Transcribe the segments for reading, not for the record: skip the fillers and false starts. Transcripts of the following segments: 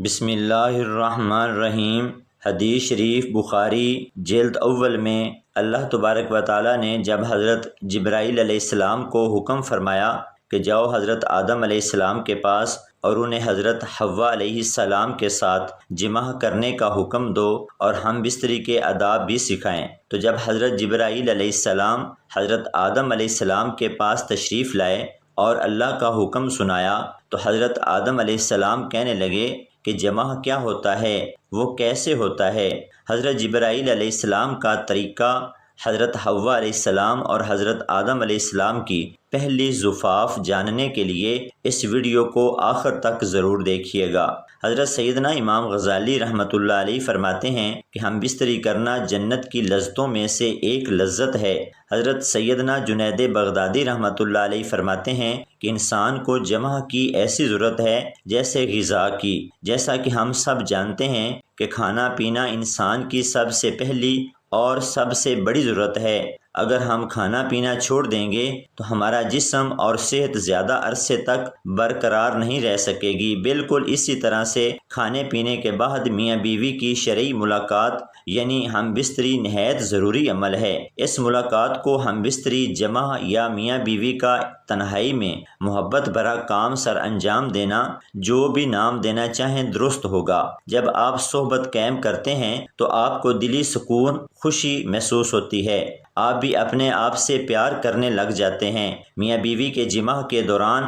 بسم اللہ الرحمن الرحیم۔ حدیث شریف بخاری جلد اول میں اللہ تبارک و تعالیٰ نے جب حضرت جبرائیل علیہ السلام کو حکم فرمایا کہ جاؤ حضرت آدم علیہ السلام کے پاس اور انہیں حضرت حوا علیہ السلام کے ساتھ جمع کرنے کا حکم دو اور ہم بستری کے آداب بھی سکھائیں، تو جب حضرت جبرائیل علیہ السلام حضرت آدم علیہ السلام کے پاس تشریف لائے اور اللہ کا حکم سنایا تو حضرت آدم علیہ السلام کہنے لگے کہ جمع کیا ہوتا ہے، وہ کیسے ہوتا ہے۔ حضرت جبرائیل علیہ السلام کا طریقہ حضرت حوا علیہ السلام اور حضرت آدم علیہ السلام کی پہلی زفاف جاننے کے لیے اس ویڈیو کو آخر تک ضرور دیکھیے گا۔ حضرت سیدنا امام غزالی رحمۃ اللہ علیہ فرماتے ہیں کہ ہم بستری کرنا جنت کی لذتوں میں سے ایک لذت ہے۔ حضرت سیدنا جنید بغدادی رحمۃ اللہ علیہ فرماتے ہیں کہ انسان کو جمع کی ایسی ضرورت ہے جیسے غذا کی، جیسا کہ ہم سب جانتے ہیں کہ کھانا پینا انسان کی سب سے پہلی اور سب سے بڑی ضرورت ہے۔ اگر ہم کھانا پینا چھوڑ دیں گے تو ہمارا جسم اور صحت زیادہ عرصے تک برقرار نہیں رہ سکے گی۔ بالکل اسی طرح سے کھانے پینے کے بعد میاں بیوی کی شرعی ملاقات یعنی ہم بستری نہایت ضروری عمل ہے۔ اس ملاقات کو ہم بستری جمع یا میاں بیوی کا تنہائی میں محبت بھرا کام سر انجام دینا، جو بھی نام دینا چاہیں درست ہوگا۔ جب آپ صحبت قائم کرتے ہیں تو آپ کو دلی سکون، خوشی محسوس ہوتی ہے، آپ بھی اپنے آپ سے پیار کرنے لگ جاتے ہیں۔ میاں بیوی کے جمع کے دوران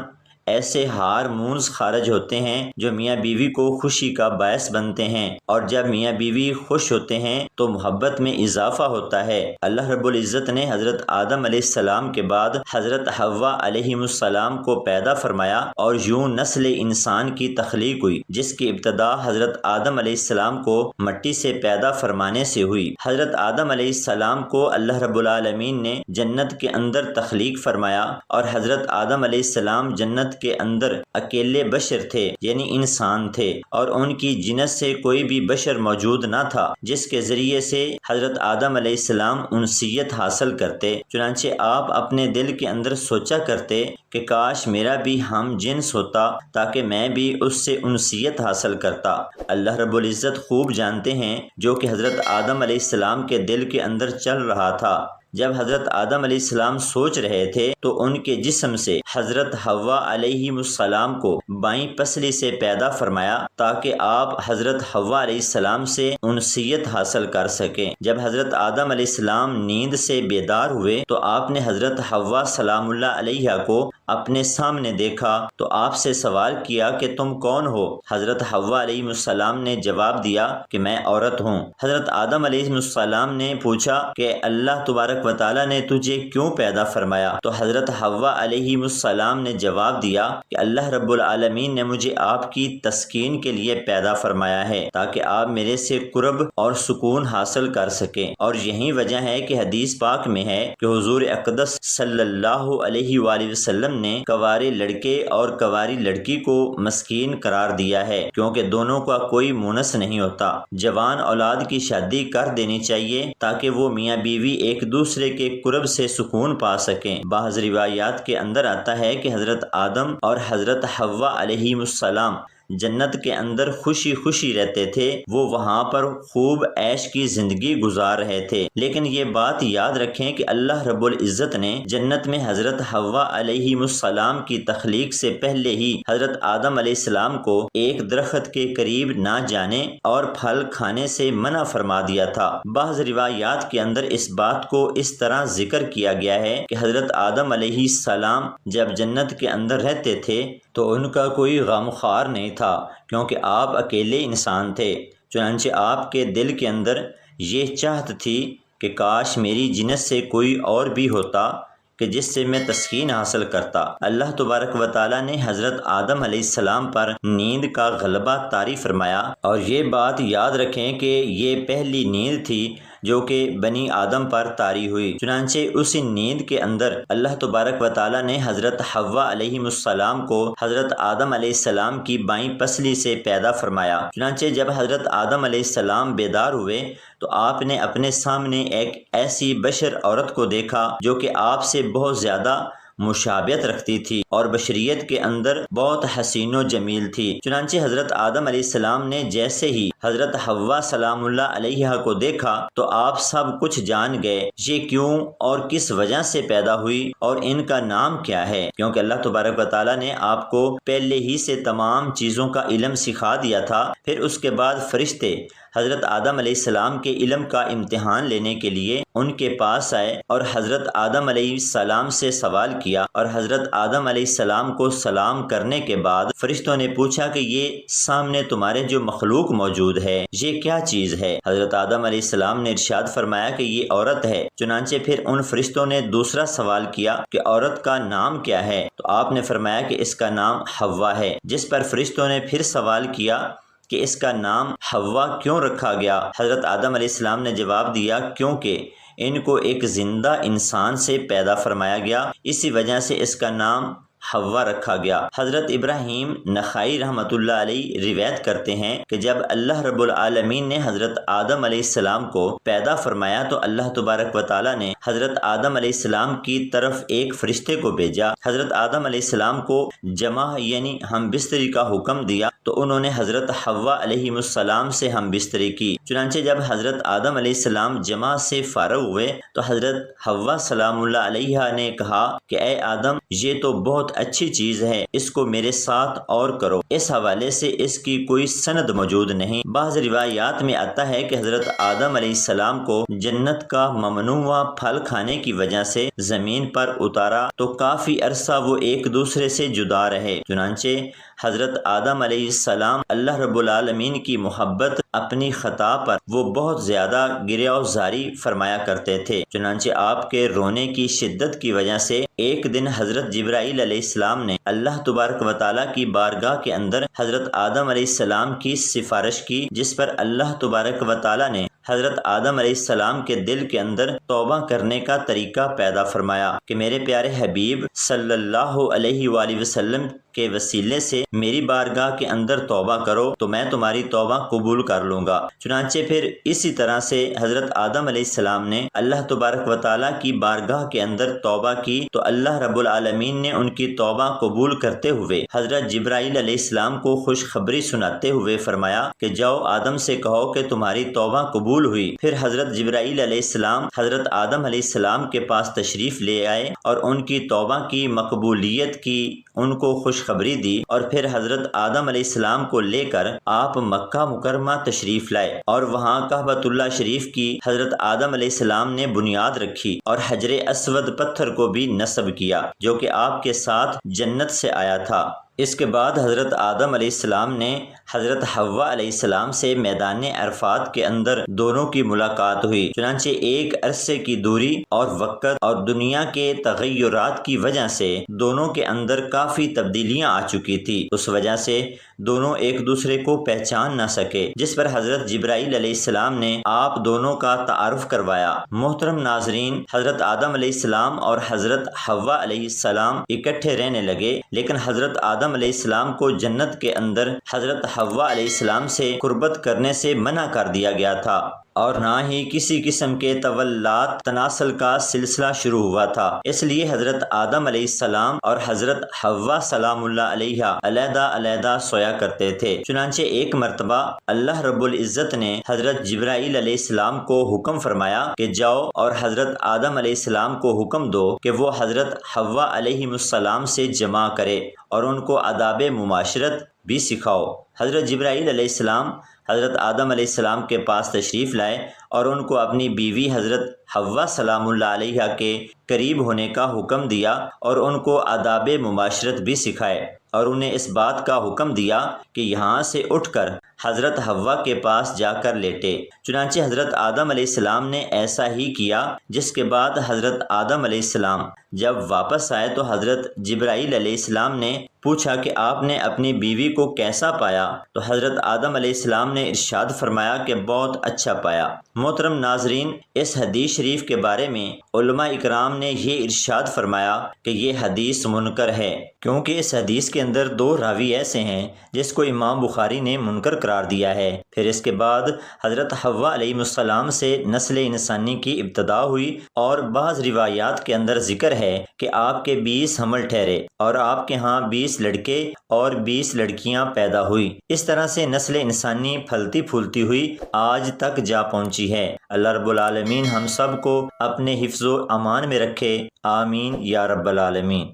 ایسے ہارمونز خارج ہوتے ہیں جو میاں بیوی کو خوشی کا باعث بنتے ہیں، اور جب میاں بیوی خوش ہوتے ہیں تو محبت میں اضافہ ہوتا ہے۔ اللہ رب العزت نے حضرت آدم علیہ السلام کے بعد حضرت حوا علیہ السلام کو پیدا فرمایا اور یوں نسل انسان کی تخلیق ہوئی، جس کی ابتدا حضرت آدم علیہ السلام کو مٹی سے پیدا فرمانے سے ہوئی۔ حضرت آدم علیہ السلام کو اللہ رب العالمین نے جنت کے اندر تخلیق فرمایا، اور حضرت آدم علیہ السلام جنت کے اندر اکیلے بشر تھے یعنی انسان تھے، اور ان کی جنس سے کوئی بھی بشر موجود نہ تھا جس کے ذریعے سے حضرت آدم علیہ السلام انسیت حاصل کرتے۔ چنانچہ آپ اپنے دل کے اندر سوچا کرتے کہ کاش میرا بھی ہم جنس ہوتا تاکہ میں بھی اس سے انسیت حاصل کرتا۔ اللہ رب العزت خوب جانتے ہیں جو کہ حضرت آدم علیہ السلام کے دل کے اندر چل رہا تھا۔ جب حضرت آدم علیہ السلام سوچ رہے تھے تو ان کے جسم سے حضرت حوا علیہ السلام کو بائیں پسلی سے پیدا فرمایا تاکہ آپ حضرت حوا علیہ السلام سے انسیت حاصل کر سکیں۔ جب حضرت آدم علیہ السلام نیند سے بیدار ہوئے تو آپ نے حضرت حوا سلام اللہ علیہ کو اپنے سامنے دیکھا تو آپ سے سوال کیا کہ تم کون ہو؟ حضرت حوا علیہ السلام نے جواب دیا کہ میں عورت ہوں۔ حضرت آدم علیہ السلام نے پوچھا کہ اللہ تبارک و تعالیٰ نے تجھے کیوں پیدا فرمایا؟ تو حضرت حوا علیہ السلام نے جواب دیا کہ اللہ رب العالمین نے مجھے آپ کی تسکین کے لیے پیدا فرمایا ہے تاکہ آپ میرے سے قرب اور سکون حاصل کر سکیں، اور یہی وجہ ہے کہ حدیث پاک میں ہے کہ حضور اقدس صلی اللہ علیہ وآلہ وسلم نے کوارے لڑکے اور کواری لڑکی کو مسکین قرار دیا ہے، کیونکہ دونوں کا کوئی مونس نہیں ہوتا۔ جوان اولاد کی شادی کر دینی چاہیے تاکہ وہ میاں بیوی ایک دوسرے کے قرب سے سکون پا سکیں۔ بعض روایات کے اندر آتا ہے کہ حضرت آدم اور حضرت حوا علیہ السلام جنت کے اندر خوشی خوشی رہتے تھے، وہ وہاں پر خوب عیش کی زندگی گزار رہے تھے، لیکن یہ بات یاد رکھیں کہ اللہ رب العزت نے جنت میں حضرت حوا علیہ السلام کی تخلیق سے پہلے ہی حضرت آدم علیہ السلام کو ایک درخت کے قریب نہ جانے اور پھل کھانے سے منع فرما دیا تھا۔ بعض روایات کے اندر اس بات کو اس طرح ذکر کیا گیا ہے کہ حضرت آدم علیہ السلام جب جنت کے اندر رہتے تھے تو ان کا کوئی غم خوار نہیں تھا، کیونکہ آپ اکیلے انسان تھے۔ چنانچہ آپ کے دل کے اندر یہ چاہت تھی کہ کاش میری جنس سے کوئی اور بھی ہوتا کہ جس سے میں تسکین حاصل کرتا۔ اللہ تبارک و تعالیٰ نے حضرت آدم علیہ السلام پر نیند کا غلبہ طاری فرمایا، اور یہ بات یاد رکھیں کہ یہ پہلی نیند تھی جو کہ بنی آدم پر طاری ہوئی۔ چنانچہ اسی نیند کے اندر اللہ تبارک و تعالیٰ نے حضرت حوا علیہ السلام کو حضرت آدم علیہ السلام کی بائیں پسلی سے پیدا فرمایا۔ چنانچہ جب حضرت آدم علیہ السلام بیدار ہوئے تو آپ نے اپنے سامنے ایک ایسی بشر عورت کو دیکھا جو کہ آپ سے بہت زیادہ مشابہت رکھتی تھی اور بشریت کے اندر بہت حسین و جمیل تھی۔ چنانچہ حضرت آدم علیہ السلام نے جیسے ہی حضرت حوا سلام اللہ علیہا کو دیکھا تو آپ سب کچھ جان گئے، یہ کیوں اور کس وجہ سے پیدا ہوئی اور ان کا نام کیا ہے، کیونکہ اللہ تبارک و تعالیٰ نے آپ کو پہلے ہی سے تمام چیزوں کا علم سکھا دیا تھا۔ پھر اس کے بعد فرشتے حضرت آدم علیہ السلام کے علم کا امتحان لینے کے لیے ان کے پاس آئے اور حضرت آدم علیہ السلام سے سوال کیا، اور حضرت آدم علیہ السلام کو سلام کرنے کے بعد فرشتوں نے پوچھا کہ یہ سامنے تمہارے جو مخلوق موجود ہے یہ کیا چیز ہے؟ حضرت آدم علیہ السلام نے ارشاد فرمایا کہ یہ عورت ہے۔ چنانچہ پھر ان فرشتوں نے دوسرا سوال کیا کہ عورت کا نام کیا ہے؟ تو آپ نے فرمایا کہ اس کا نام حوا ہے، جس پر فرشتوں نے پھر سوال کیا کہ اس کا نام حوا کیوں رکھا گیا؟ حضرت آدم علیہ السلام نے جواب دیا کیونکہ ان کو ایک زندہ انسان سے پیدا فرمایا گیا، اسی وجہ سے اس کا نام حوا رکھا گیا۔ حضرت ابراہیم نخائی رحمۃ اللہ علیہ روایت کرتے ہیں کہ جب اللہ رب العالمین نے حضرت آدم علیہ السلام کو پیدا فرمایا تو اللہ تبارک و تعالیٰ نے حضرت آدم علیہ السلام کی طرف ایک فرشتے کو بھیجا۔ حضرت آدم علیہ السلام کو جمع یعنی ہم بستری کا حکم دیا تو انہوں نے حضرت حوا علیہ السلام سے ہم بستری کی۔ چنانچہ جب حضرت آدم علیہ السلام جمع سے فارغ ہوئے تو حضرت حوا سلام اللہ علیہ نے کہا کہ اے آدم، یہ تو بہت اچھی چیز ہے، اس کو میرے ساتھ اور کرو۔ اس حوالے سے اس کی کوئی سند موجود نہیں۔ بعض روایات میں آتا ہے کہ حضرت آدم علیہ السلام کو جنت کا ممنوع پھل کھانے کی وجہ سے زمین پر اتارا تو کافی عرصہ وہ ایک دوسرے سے جدا رہے۔ چنانچہ حضرت آدم علیہ السلام اللہ رب العالمین کی محبت اپنی خطا پر وہ بہت زیادہ گریہزاری فرمایا کرتے تھے۔ چنانچہ آپ کے رونے کی شدت کی وجہ سے ایک دن حضرت جبرائیل علیہ السلام نے اللہ تبارک و تعالیٰ کی بارگاہ کے اندر حضرت آدم علیہ السلام کی سفارش کی، جس پر اللہ تبارک و تعالیٰ نے حضرت آدم علیہ السلام کے دل کے اندر توبہ کرنے کا طریقہ پیدا فرمایا کہ میرے پیارے حبیب صلی اللہ علیہ وآلہ وسلم کے وسیلے سے میری بارگاہ کے اندر توبہ کرو تو میں تمہاری توبہ قبول کر لوں گا۔ چنانچہ پھر اسی طرح سے حضرت آدم علیہ السلام نے اللہ تبارک و تعالیٰ کی بارگاہ کے اندر توبہ کی تو اللہ رب العالمین نے ان کی توبہ قبول کرتے ہوئے حضرت جبرائیل علیہ السلام کو خوشخبری سناتے ہوئے فرمایا کہ جاؤ آدم سے کہو کہ تمہاری توبہ قبول ہوئی۔ پھر حضرت جبرائیل علیہ السلام حضرت آدم علیہ السلام کے پاس تشریف لے آئے اور ان کی توبہ کی مقبولیت کی ان کو خوشخبری دی، اور پھر حضرت آدم علیہ السلام کو لے کر آپ مکہ مکرمہ تشریف لائے اور وہاں کعبۃ اللہ شریف کی حضرت آدم علیہ السلام نے بنیاد رکھی اور حجر اسود پتھر کو بھی نصب کیا جو کہ آپ کے ساتھ جنت سے آیا تھا۔ اس کے بعد حضرت آدم علیہ السلام نے حضرت حوا علیہ السلام سے میدان عرفات کے اندر دونوں کی ملاقات ہوئی۔ چنانچہ ایک عرصے کی دوری اور وقت اور دنیا کے تغیرات کی وجہ سے دونوں کے اندر کافی تبدیلیاں آ چکی تھی، اس وجہ سے دونوں ایک دوسرے کو پہچان نہ سکے، جس پر حضرت جبرائیل علیہ السلام نے آپ دونوں کا تعارف کروایا۔ محترم ناظرین، حضرت آدم علیہ السلام اور حضرت حوا علیہ السلام اکٹھے رہنے لگے، لیکن حضرت آدم علیہ السلام کو جنت کے اندر حضرت حوا علیہ السلام سے قربت کرنے سے منع کر دیا گیا تھا، اور نہ ہی کسی قسم کے تولات تناسل کا سلسلہ شروع ہوا تھا۔ اس لیے حضرت آدم علیہ السلام اور حضرت حوا سلام اللہ علیہ علیحدہ علیحدہ سویا کرتے تھے۔ چنانچہ ایک مرتبہ اللہ رب العزت نے حضرت جبرائیل علیہ السلام کو حکم فرمایا کہ جاؤ اور حضرت آدم علیہ السلام کو حکم دو کہ وہ حضرت حوا علیہ السلام سے جمع کرے اور ان کو آداب معاشرت بھی سکھاؤ۔ حضرت جبرائیل علیہ السلام حضرت آدم علیہ السلام کے پاس تشریف لائے اور ان کو اپنی بیوی حضرت حوا سلام اللہ علیہ کے قریب ہونے کا حکم دیا اور ان کو آداب معاشرت بھی سکھائے، اور انہیں اس بات کا حکم دیا کہ یہاں سے اٹھ کر حضرت حوا کے پاس جا کر لیٹے۔ چنانچہ حضرت آدم علیہ السلام نے ایسا ہی کیا، جس کے بعد حضرت آدم علیہ السلام جب واپس آئے تو حضرت جبرائیل علیہ السلام نے پوچھا کہ آپ نے اپنی بیوی کو کیسا پایا؟ تو حضرت آدم علیہ السلام نے ارشاد فرمایا کہ بہت اچھا پایا۔ محترم ناظرین، اس حدیث شریف کے بارے میں علماء اکرام نے یہ ارشاد فرمایا کہ یہ حدیث منکر ہے، کیونکہ اس حدیث کے اندر 2 راوی ایسے ہیں جس کو امام بخاری نے منکر قرار دیا ہے۔ پھر اس کے بعد حضرت حوا علیہ السلام سے نسل انسانی کی ابتدا ہوئی، اور بعض روایات کے اندر ذکر ہے کہ آپ کے 20 حمل ٹھہرے اور آپ کے ہاں 20 لڑکے اور 20 لڑکیاں پیدا ہوئی۔ اس طرح سے نسل انسانی پھلتی پھولتی ہوئی آج تک جا پہنچی ہے۔ اللہ رب العالمین ہم سب کو اپنے حفظ و امان میں رکھے، آمین یا رب العالمین۔